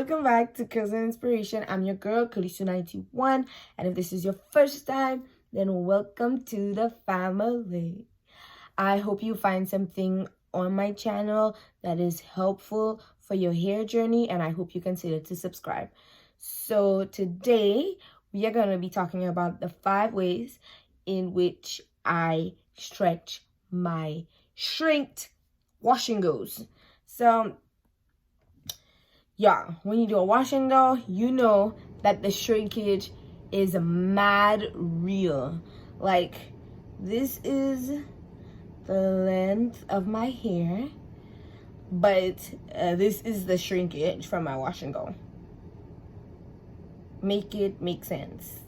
welcome back to Cousin Inspiration. I'm your girl, Kalisu91, and if this is your first time, then welcome to the family. I hope you find something on my channel that is helpful for your hair journey, and I hope you consider to subscribe. So today, we are going to be talking about the 5 ways in which I stretch my shrinked wash and goes. So yeah, when you do a wash and go, you know that the shrinkage is mad real. Like, this is the length of my hair, but this is the shrinkage from my wash and go. Make it make sense.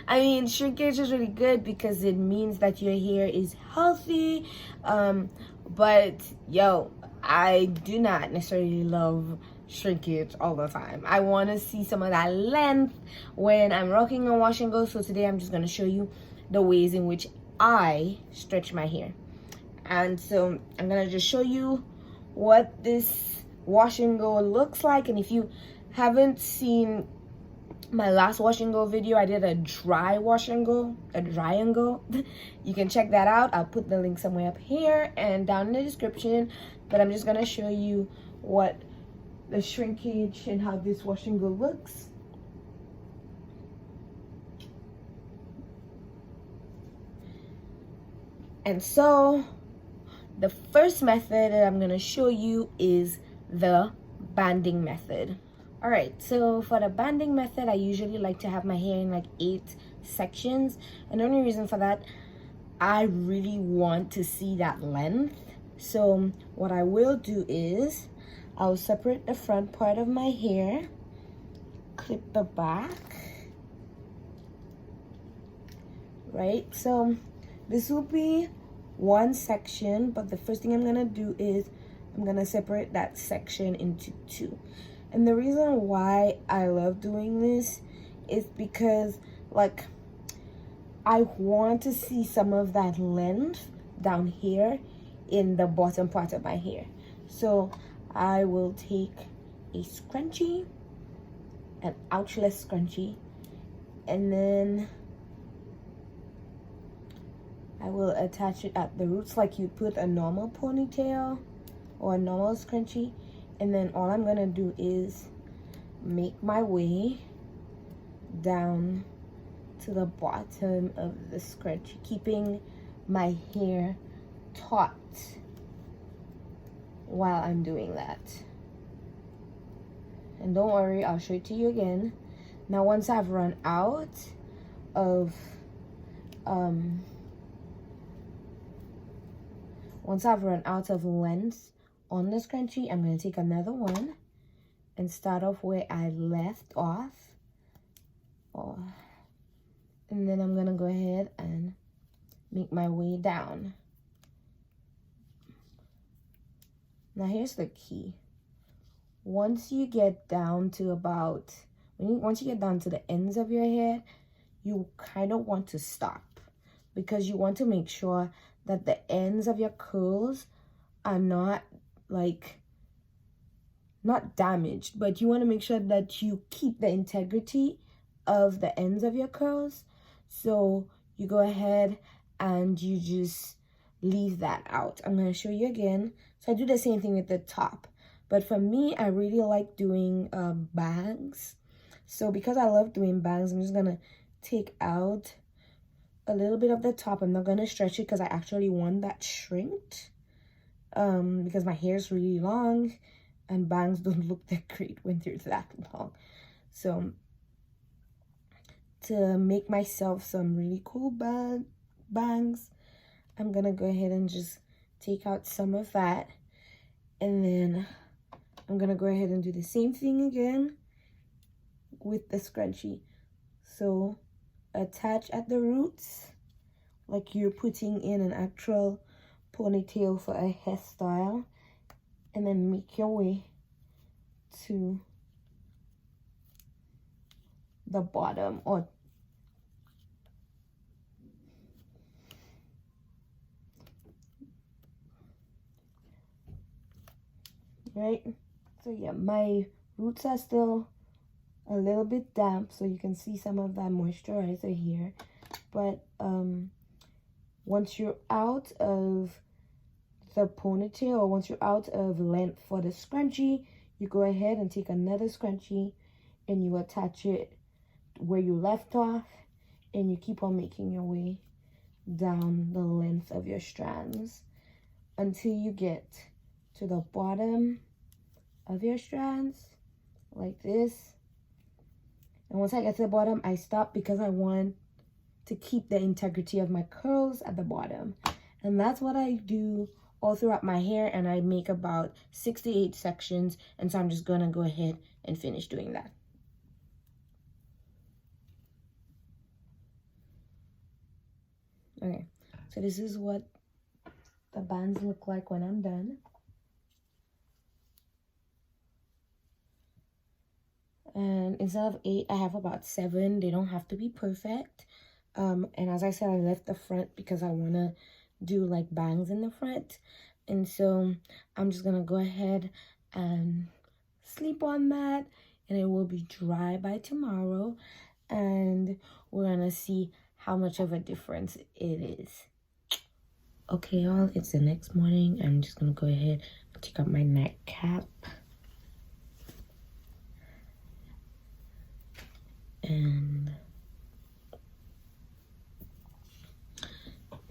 I mean, shrinkage is really good because it means that your hair is healthy. But yo, I do not necessarily love shrinkage all the time. I want to see some of that length when I'm rocking a wash and go. So today I'm just going to show you the ways in which I stretch my hair. And so I'm going to just show you what this wash and go looks like. And if you haven't seen my last wash and go video, I did a dry wash and go, you can check that out. I'll put the link somewhere up here and down in the description. But I'm just gonna show you what the shrinkage and how this wash and go looks. And so the first method that I'm gonna show you is the banding method. All right, so for the banding method, I usually like to have my hair in like 8 sections. And the only reason for that, I really want to see that length. So what I will do is I'll separate the front part of my hair, clip the back, right? So this will be one section, but the first thing I'm gonna do is I'm gonna separate that section into 2. And the reason why I love doing this is because, like, I want to see some of that length down here in the bottom part of my hair. So I will take a scrunchie, an ouchless scrunchie, and then I will attach it at the roots like you put a normal ponytail or a normal scrunchie. And then all I'm gonna do is make my way down to the bottom of the scrunchie, keeping my hair taut while I'm doing that. And don't worry, I'll show it to you again. Now once I've run out of length on the scrunchie, I'm going to take another one and start off where I left off. And then I'm going to go ahead and make my way down. Now here's the key. Once you get down to once you get down to the ends of your hair, you kind of want to stop, because you want to make sure that the ends of your curls are not damaged, but you want to make sure that you keep the integrity of the ends of your curls. So you go ahead and you just leave that out. I'm going to show you again. So I do the same thing with the top, but for me, I really like doing bangs. So because I love doing bangs, I'm just going to take out a little bit of the top. I'm not going to stretch it because I actually want that shrinked. Because my hair is really long and bangs don't look that great when they're that long. So to make myself some really cool bangs, I'm gonna go ahead and just take out some of that, and then I'm gonna go ahead and do the same thing again with the scrunchie. So attach at the roots like you're putting in an actual ponytail for a hairstyle, and then make your way to the bottom, or right. So yeah, my roots are still a little bit damp, so you can see some of that moisturizer here. But once you're out of the ponytail, or once you're out of length for the scrunchie, you go ahead and take another scrunchie and you attach it where you left off, and you keep on making your way down the length of your strands until you get to the bottom of your strands like this. And once I get to the bottom, I stop because I want to keep the integrity of my curls at the bottom. And that's what I do all throughout my hair, and I make about 6 to 8 sections, and so I'm just gonna go ahead and finish doing that. Okay, so this is what the bands look like when I'm done. And instead of 8, I have about 7. They don't have to be perfect. And as I said, I left the front because I want to do like bangs in the front. And so I'm just going to go ahead and sleep on that. And it will be dry by tomorrow. And we're going to see how much of a difference it is. Okay, y'all, it's the next morning. I'm just going to go ahead and take out my nightcap. And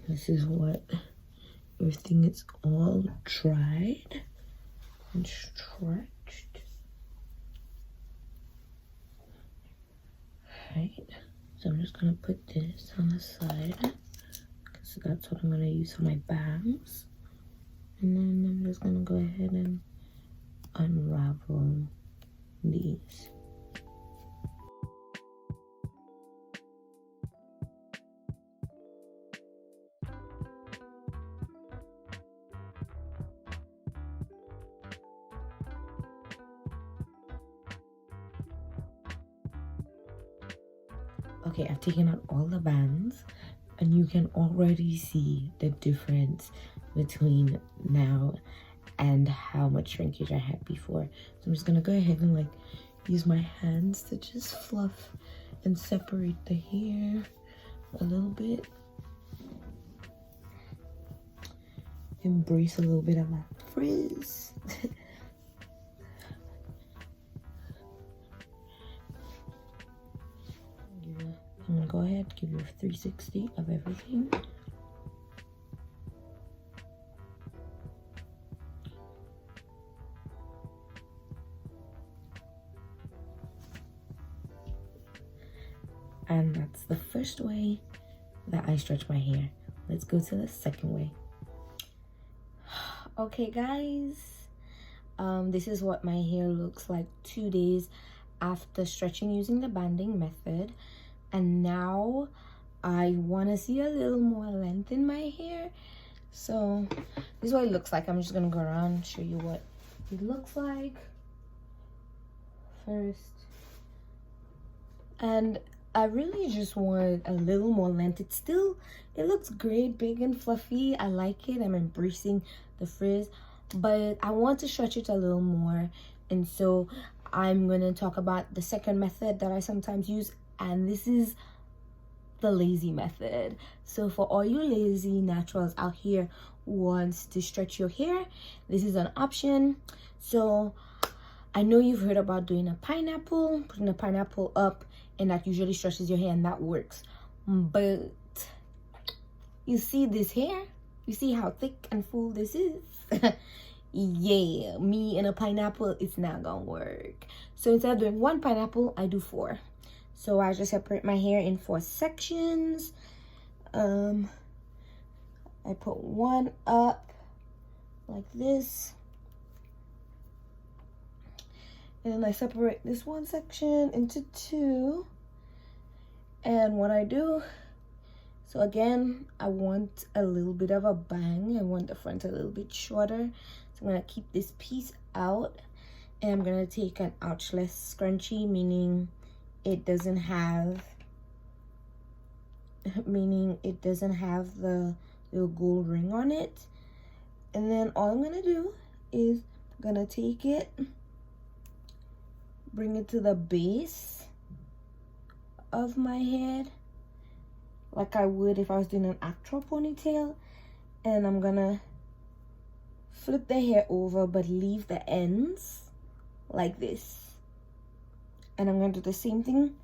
this is what everything is all dried and stretched. Right, so I'm just gonna put this on the side because that's what I'm gonna use for my bangs. And then I'm just gonna go ahead and unravel these. Okay, I've taken out all the bands, and you can already see the difference between now and how much shrinkage I had before. So I'm just gonna go ahead and like use my hands to just fluff and separate the hair a little bit. Embrace a little bit of my frizz. I'm gonna go ahead, give you a 360 of everything. And that's the first way that I stretch my hair. Let's go to the second way. Okay, guys, this is what my hair looks like 2 days after stretching using the banding method. And now I want to see a little more length in my hair. So this is what it looks like. I'm just going to go around and show you what it looks like first. And I really just want a little more length. It looks great, big and fluffy. I like it. I'm embracing the frizz, but I want to stretch it a little more. And so I'm going to talk about the second method that I sometimes use. And this is the lazy method. So for all you lazy naturals out here who wants to stretch your hair, this is an option. So I know you've heard about doing a pineapple, putting a pineapple up, and that usually stretches your hair, and that works. But you see this hair? You see how thick and full this is? Yeah, me and a pineapple, it's not gonna work. So instead of doing 1 pineapple, I do 4. So I just separate my hair in 4 sections. I put 1 up like this. And then I separate this 1 section into 2. And what I do, so again, I want a little bit of a bang. I want the front a little bit shorter. So I'm gonna keep this piece out. And I'm gonna take an ouchless scrunchie, meaning it doesn't have the little gold ring on it. And then all I'm gonna do is I'm gonna take it bring it to the base of my head like I would if I was doing an actual ponytail. And I'm gonna flip the hair over but leave the ends like this. And I'm gonna do the same thing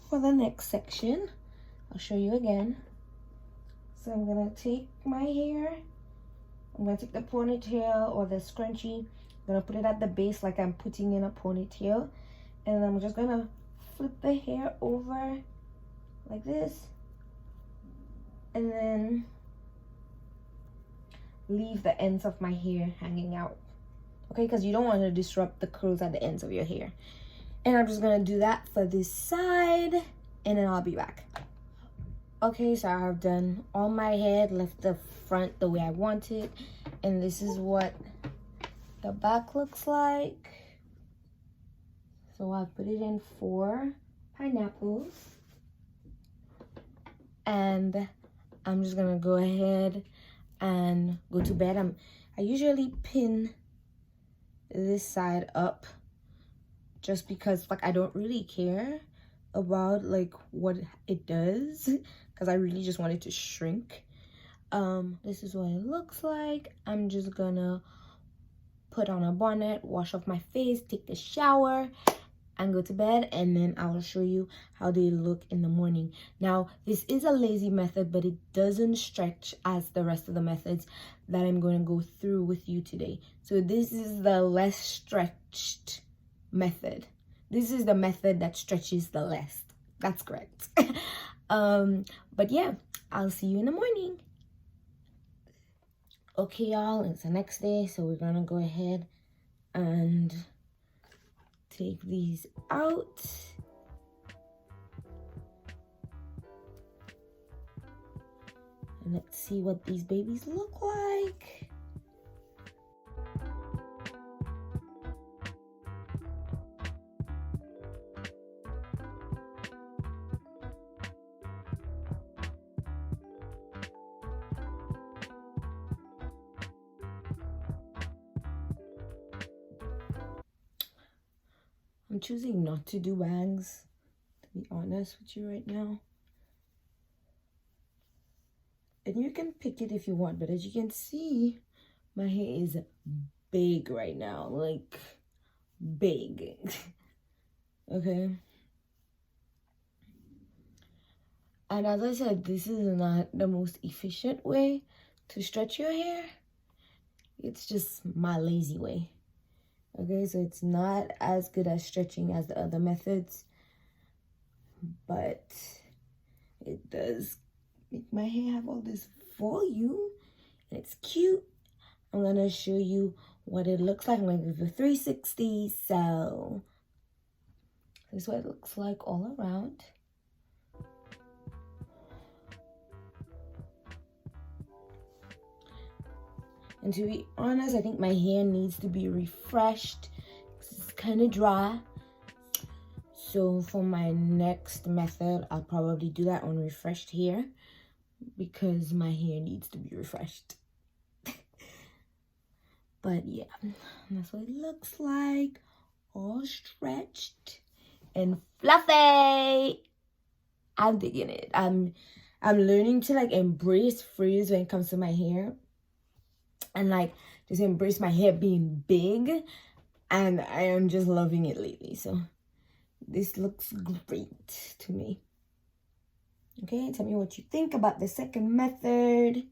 for the next section. I'll show you again. So I'm gonna take my hair, I'm gonna take the ponytail or the scrunchie, I'm gonna put it at the base like I'm putting in a ponytail, and I'm just gonna flip the hair over like this, and then leave the ends of my hair hanging out, okay? Because you don't want to disrupt the curls at the ends of your hair. And I'm just gonna do that for this side, and then I'll be back. Okay, so I've done all my head, left the front the way I want it, and this is what the back looks like. So I put it in 4 pineapples, and I'm just gonna go ahead and go to bed. I usually pin this side up just because like I don't really care about like what it does, because I really just want it to shrink. This is what it looks like. I'm just gonna put on a bonnet, wash off my face, take the shower, and go to bed, and then I'll show you how they look in the morning. Now, this is a lazy method, but it doesn't stretch as the rest of the methods that I'm going to go through with you today. So this is the less stretched method. This is the method that stretches the less. That's correct. But yeah, I'll see you in the morning. Okay, y'all, it's the next day, so we're gonna go ahead and take these out. And let's see what these babies look like. I'm choosing not to do bangs, to be honest with you right now. And you can pick it if you want, but as you can see, my hair is big right now, like big. Okay. And as I said, this is not the most efficient way to stretch your hair. It's just my lazy way. Okay, so it's not as good as stretching as the other methods, but it does make my hair have all this volume, and it's cute. I'm gonna show you what it looks like. I'm gonna give you a 360, so this is what it looks like all around. And to be honest, I think my hair needs to be refreshed because it's kind of dry. So for my next method, I'll probably do that on refreshed hair because my hair needs to be refreshed. But yeah, that's what it looks like, all stretched and fluffy. I'm digging it. I'm learning to like embrace frizz when it comes to my hair, and like just embrace my hair being big, and I am just loving it lately. So this looks great to me. Okay, tell me what you think about the second method.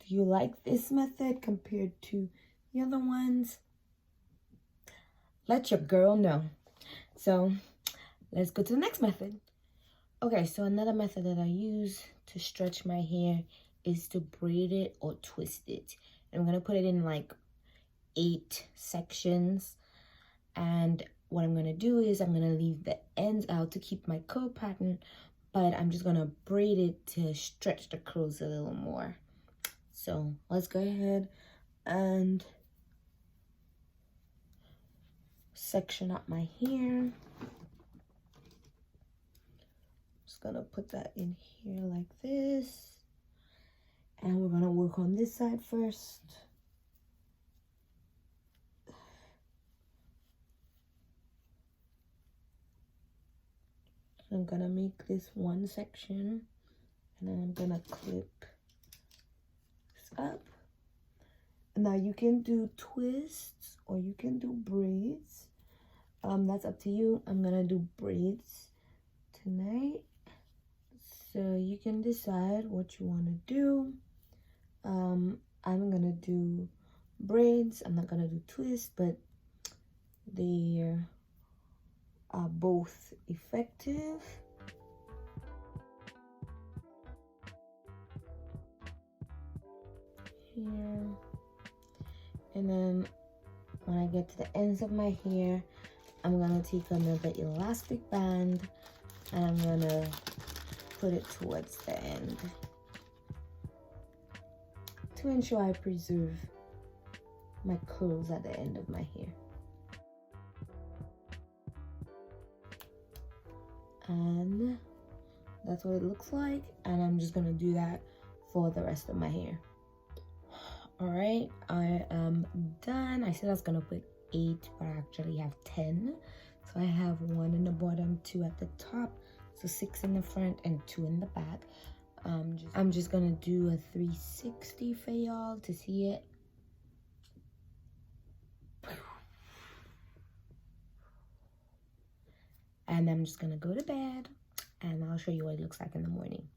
Do you like this method compared to the other ones? Let your girl know. So let's go to the next method. Okay, so another method that I use to stretch my hair is to braid it or twist it. And I'm gonna put it in like 8 sections. And what I'm gonna do is I'm gonna leave the ends out to keep my curl pattern, but I'm just gonna braid it to stretch the curls a little more. So let's go ahead and section up my hair. Just gonna put that in here like this. And we're gonna work on this side first. I'm gonna make this one section, and then I'm gonna clip this up. Now you can do twists or you can do braids. That's up to you. I'm gonna do braids tonight, so you can decide what you want to do. I'm gonna do braids. I'm not gonna do twists, but they are both effective. Here, and then when I get to the ends of my hair, I'm gonna take another elastic band and I'm gonna put it towards the end to ensure I preserve my curls at the end of my hair. And that's what it looks like, and I'm just gonna do that for the rest of my hair. All right, I am done. I said I was gonna put 8, but I actually have 10. So I have 1 in the bottom, 2 at the top, so 6 in the front and 2 in the back. I'm just gonna do a 360 for y'all to see it. And I'm just gonna go to bed, and I'll show you what it looks like in the morning.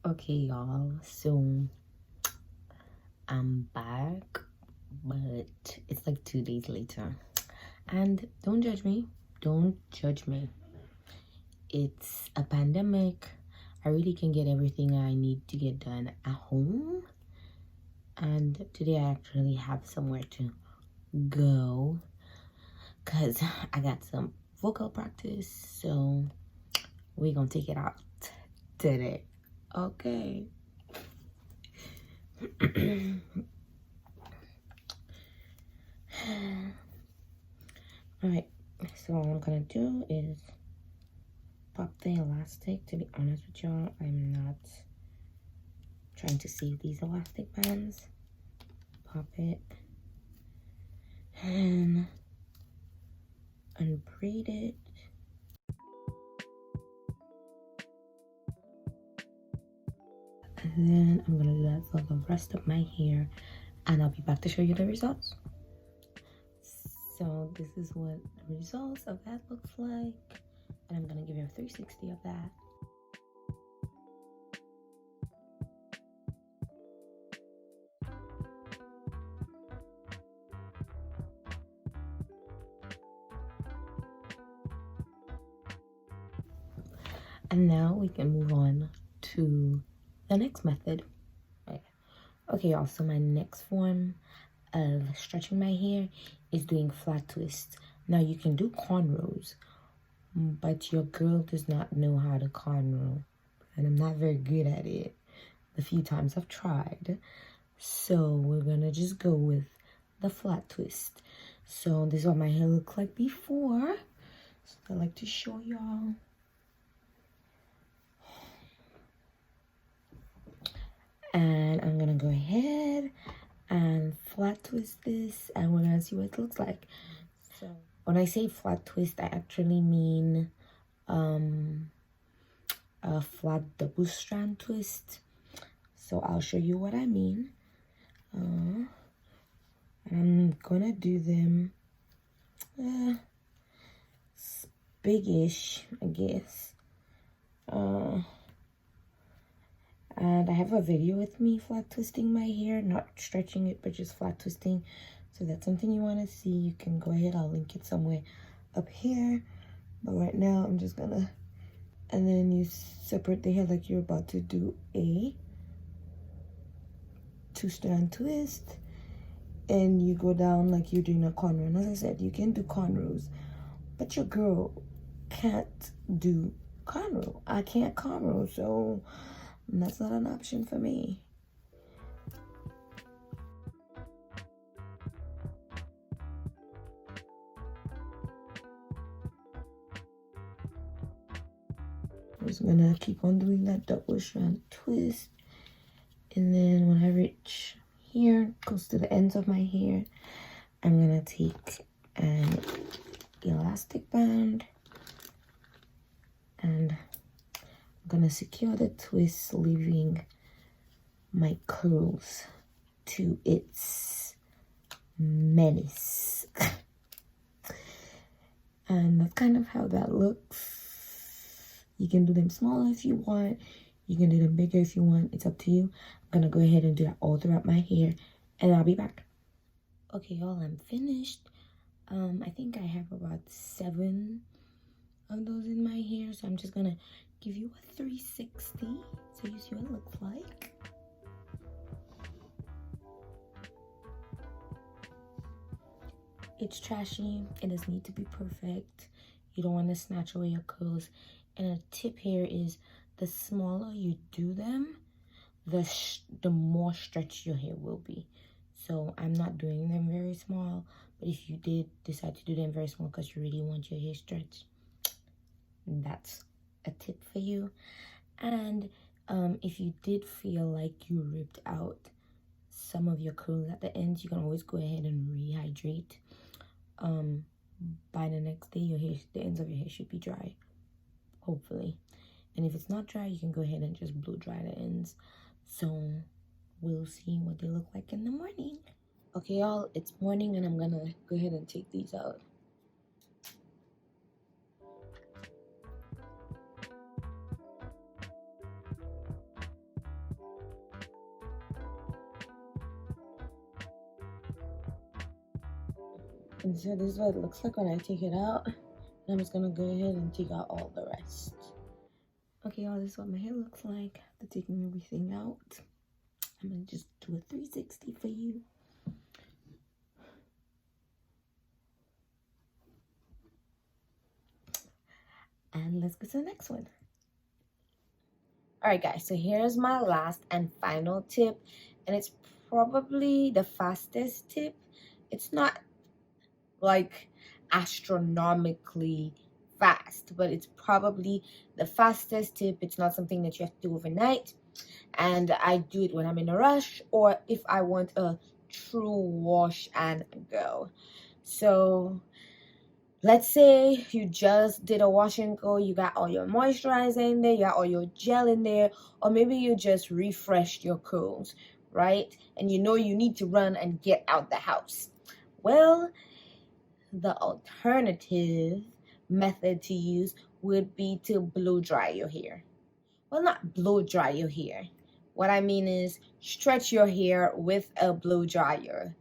Okay, y'all, so I'm back, but it's like 2 days later, and don't judge me. It's a pandemic. I really can get everything I need to get done at home, and today I actually have somewhere to go because I got some vocal practice, so we're gonna take it out today. Okay. All right, so what I'm gonna do is pop the elastic. To be honest with y'all, I'm not trying to save these elastic bands. Pop it and unbraid it. And then I'm gonna do that for the rest of my hair, and I'll be back to show you the results. So this is what the results of that looks like, and I'm gonna give you a 360 of that. And now we can move on to the next method. Okay, y'all, so my next form of stretching my hair is doing flat twists. Now you can do cornrows, but your girl does not know how to cornrow, and I'm not very good at it the few times I've tried. So we're gonna just go with the flat twist. So this is what my hair looked like before, so I like to show y'all. And I'm gonna go ahead and flat twist this, and we're gonna see what it looks like. So when I say flat twist, I actually mean a flat double strand twist. So I'll show you what I mean. And I'm gonna do them biggish, I guess. And I have a video with me flat twisting my hair, not stretching it, but just flat twisting. So if that's something you want to see, you can go ahead. I'll link it somewhere up here. But right now, I'm just gonna, and then you separate the hair like you're about to do a 2-strand twist, and you go down like you're doing a cornrow. And as I said, you can do cornrows, but your girl can't do cornrow. I can't cornrow, so that's not an option for me. I'm just gonna keep on doing that double strand twist, and then when I reach here, close to the ends of my hair, I'm gonna take an elastic band And I'm gonna secure the twist, leaving my curls to its menace. And that's kind of how that looks. You can do them smaller if you want. You can do them bigger if you want. It's up to you. I'm gonna go ahead and do that all throughout my hair, and I'll be back. Okay, y'all, I'm finished. I think I have about 7 of those in my hair, so I'm just gonna give you a 360 so you see what it looks like. It's trashy. It doesn't need to be perfect. You don't want to snatch away your curls. And a tip here is, the smaller you do them, the more stretchy your hair will be. So I'm not doing them very small, but if you did decide to do them very small because you really want your hair stretched, that's a tip for you. And if you did feel like you ripped out some of your curls at the ends, you can always go ahead and rehydrate. By the next day, the ends of your hair should be dry, hopefully. And if it's not dry, you can go ahead and just blow dry the ends. So we'll see what they look like in the morning. Okay, y'all, it's morning, and I'm gonna go ahead and take these out. And so this is what it looks like when I take it out. And I'm just gonna go ahead and take out all the rest. Okay, y'all, this is what my hair looks like after taking everything out. I'm gonna just do a 360 for you. And let's go to the next one. All right, guys, so here's my last and final tip, and it's probably the fastest tip. It's not like astronomically fast, but it's probably the fastest tip. It's not something that you have to do overnight, and I do it when I'm in a rush or if I want a true wash and go. So let's say you just did a wash and go, you got all your moisturizer in there, you got all your gel in there, or maybe you just refreshed your curls, right? And you know you need to run and get out the house. Well, the alternative method to use would be to blow dry your hair. Well, not blow dry your hair. What I mean is stretch your hair with a blow dryer.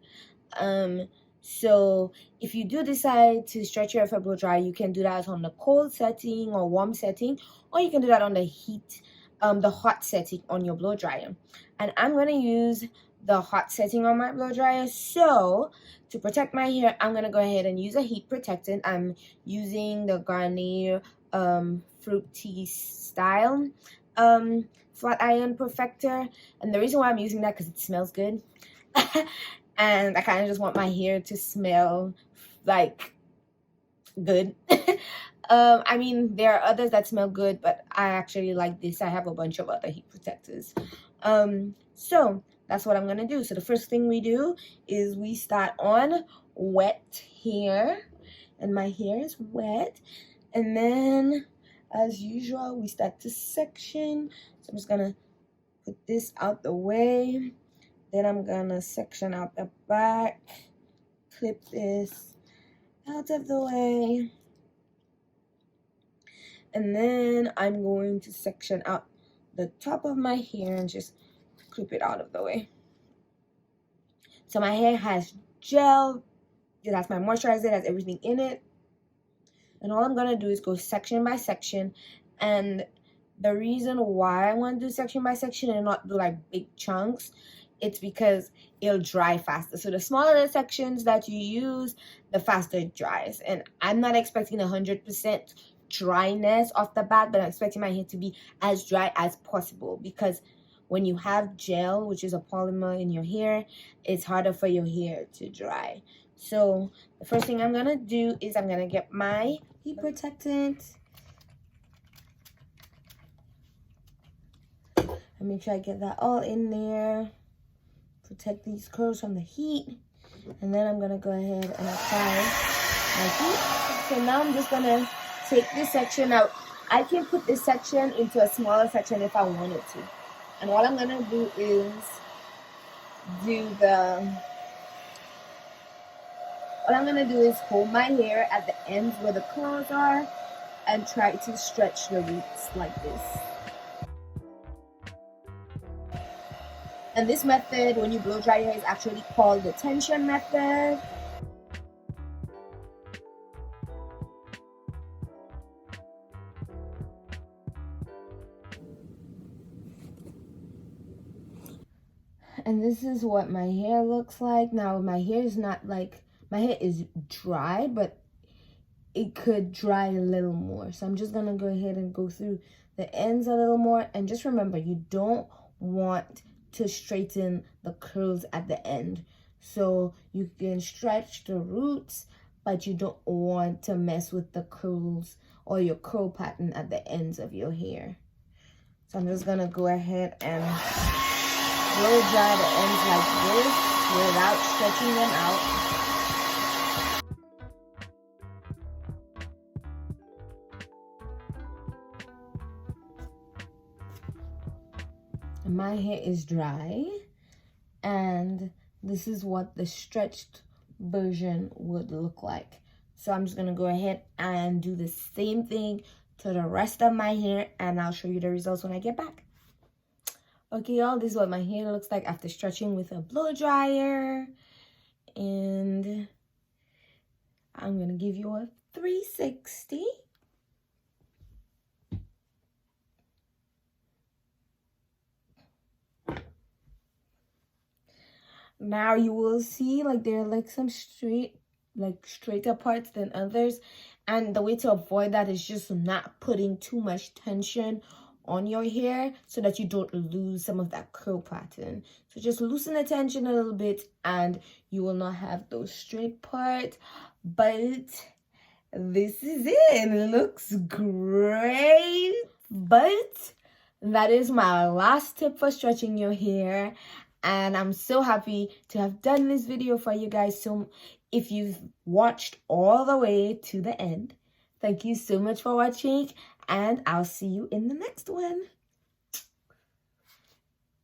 So if you do decide to stretch your hair for blow dry, you can do that on the cold setting or warm setting, or you can do that on the hot setting on your blow dryer. And I'm going to use the hot setting on my blow dryer. So to protect my hair, I'm going to go ahead and use a heat protectant. I'm using the Garnier Fruity Style Flat Iron Perfector. And the reason why I'm using that, because it smells good. And I kind of just want my hair to smell like good. I mean, there are others that smell good, but I actually like this. I have a bunch of other heat protectors. So that's what I'm going to do. So the first thing we do is we start on wet hair. And my hair is wet. And then, as usual, we start to section. So I'm just going to put this out the way. Then I'm going to section out the back. Clip this out of the way. And then I'm going to section out the top of my hair and just clip it out of the way. So my hair has gel. It has my moisturizer. It has everything in it. And all I'm going to do is go section by section. And the reason why I want to do section by section and not do like big chunks, it's because it'll dry faster. So the smaller the sections that you use, the faster it dries. And I'm not expecting 100% dryness off the bat, but I'm expecting my hair to be as dry as possible, because when you have gel, which is a polymer in your hair, it's harder for your hair to dry. So the first thing I'm gonna do is I'm gonna get my heat protectant and make sure I get that all in there. Protect these curls from the heat. And then I'm gonna go ahead and apply my heat. So now I'm just gonna take this section out. I can put this section into a smaller section if I wanted to. And what I'm gonna do is hold my hair at the ends where the curls are and try to stretch the roots like this. And this method, when you blow dry your hair, is actually called the tension method. And this is what my hair looks like. Now, my hair is not like, my hair is dry, but it could dry a little more. So I'm just gonna go ahead and go through the ends a little more. And just remember, you don't want to straighten the curls at the end. So you can stretch the roots, but you don't want to mess with the curls or your curl pattern at the ends of your hair. So I'm just gonna go ahead and blow dry the ends like this without stretching them out. My hair is dry, and this is what the stretched version would look like. So I'm just gonna go ahead and do the same thing to the rest of my hair, and I'll show you the results when I get back. Okay, y'all, this is what my hair looks like after stretching with a blow dryer. And I'm gonna give you a 360. Now you will see like there are like some straighter parts than others, and the way to avoid that is just not putting too much tension on your hair so that you don't lose some of that curl pattern. So just loosen the tension a little bit and you will not have those straight parts. But this is it. It looks great. But that is my last tip for stretching your hair. And I'm so happy to have done this video for you guys. So if you've watched all the way to the end, thank you so much for watching, and I'll see you in the next one.